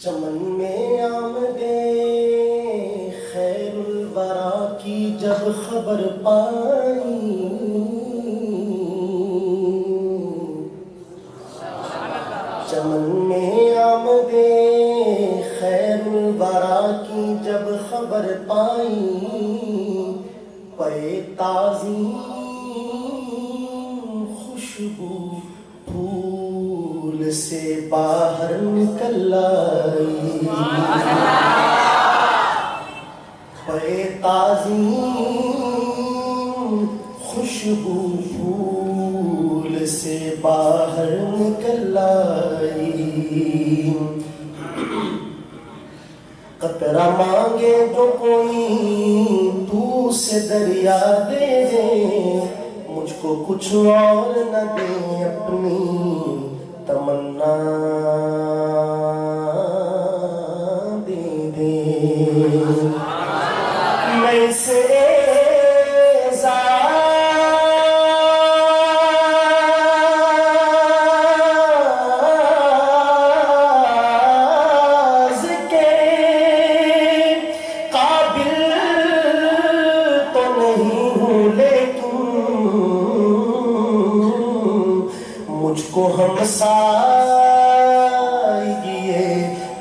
چمن میں آمدے خیر الورا کی جب خبر پائی، چمن میں آمدے خیر الورا کی جب خبر پائی، پے تعظیم خوشبو پھول سے باہر نکل آئی، پے تعظیم خوشبو پھول سے باہر نکل آئی، قطرہ مانگے جو کوئی تو سے دریا دے دے، مجھ کو کچھ اور نہ دے اپنی تمنا دے دے، میں سے ہمسائے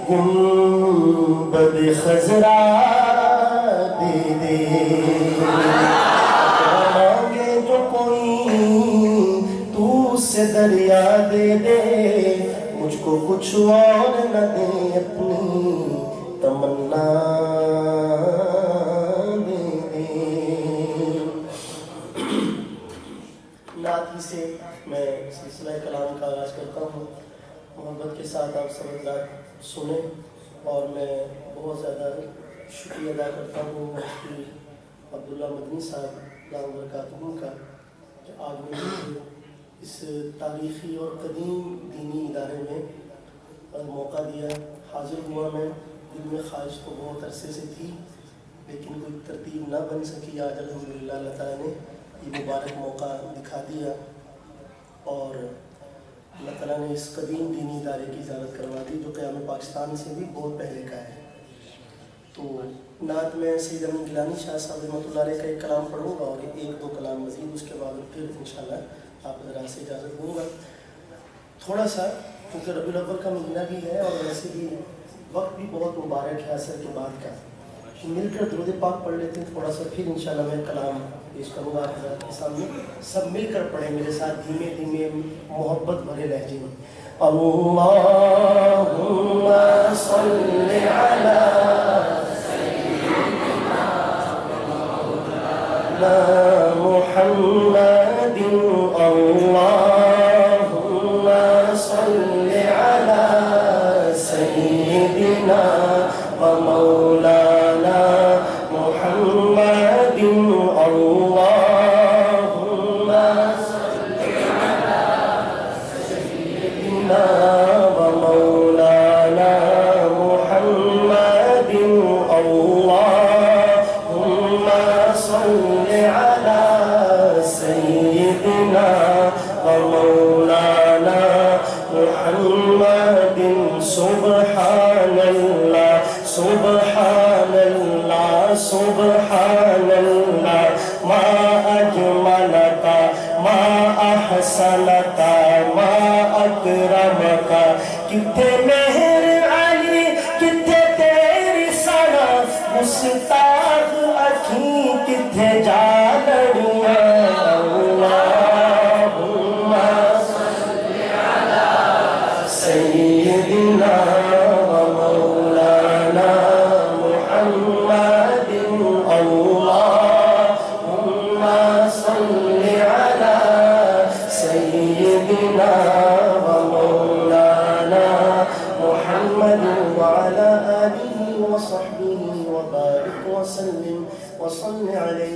گنبد خضرا دے دے، مانگے جو کوئی تو سے دریا دے دے، مجھ کو کچھ اور نہ دے اپنی تمنا دے دے۔ نعت ہی سے میں سلسلہ کلام کا آغاز کرتا ہوں۔ محبت کے ساتھ آپ سمجھدار سنیں، اور میں بہت زیادہ شکریہ ادا کرتا ہوں مفتی عبداللہ مدنی صاحب دامت برکاتہ کا، کہ آج مجھے اس تاریخی اور قدیم دینی ادارے میں موقع دیا۔ حاضر ہوا میں، دل میں خواہش تو بہت عرصے سے تھی، لیکن کوئی ترتیب نہ بن سکی۔ آج الحمدللہ اللہ تعالیٰ نے یہ مبارک موقع دکھا دیا، اور اللہ تعالیٰ نے اس قدیم دینی ادارے کی زیارت کروا دی جو قیام پاکستان سے بھی بہت پہلے کا ہے۔ تو نعت میں سید امین گیلانی شاہ صاحب رحمۃ اللہ علیہ کا ایک کلام پڑھوں گا، اور ایک دو کلام مزید اس کے بعد پھر انشاءاللہ آپ حضرات سے اجازت دوں گا۔ تھوڑا سا کیونکہ ربیع الاول کا مہینہ بھی ہے، اور ویسے بھی وقت بھی بہت مبارک ہے عصر کے بعد کا، مل کر درود پاک پڑھ لیتے ہیں تھوڑا سا، پھر انشاءاللہ میں کلام پیش کروں گا آپ حضرات کے سامنے۔ سب مل کر پڑھیں میرے ساتھ دھیمے دھیمے محبت بھرے لہجے میں۔ اللہم صلی علی سیدنا محمد، اللہم صلی علی سیدنا و مولانا محمد، اللہم صلی علی سیدنا و مولانا محمد، اللہم صلی علی سیدنا و مولانا محمد۔ سبحان اللہ سبحان اللہ سبحان اللہ، ما اجملک ما احسنک ما اکرمک، کتنے مہر علی کتنے تیری سنا، مستاق اکھیں کتنے جالڑیاں، اللہم صلی علی سیدنا و مولانا محمد، اللہم صلی علی سیدنا و مولانا محمد، وعلی آلہ وصحبہ وبارک وسلم وصل علیہ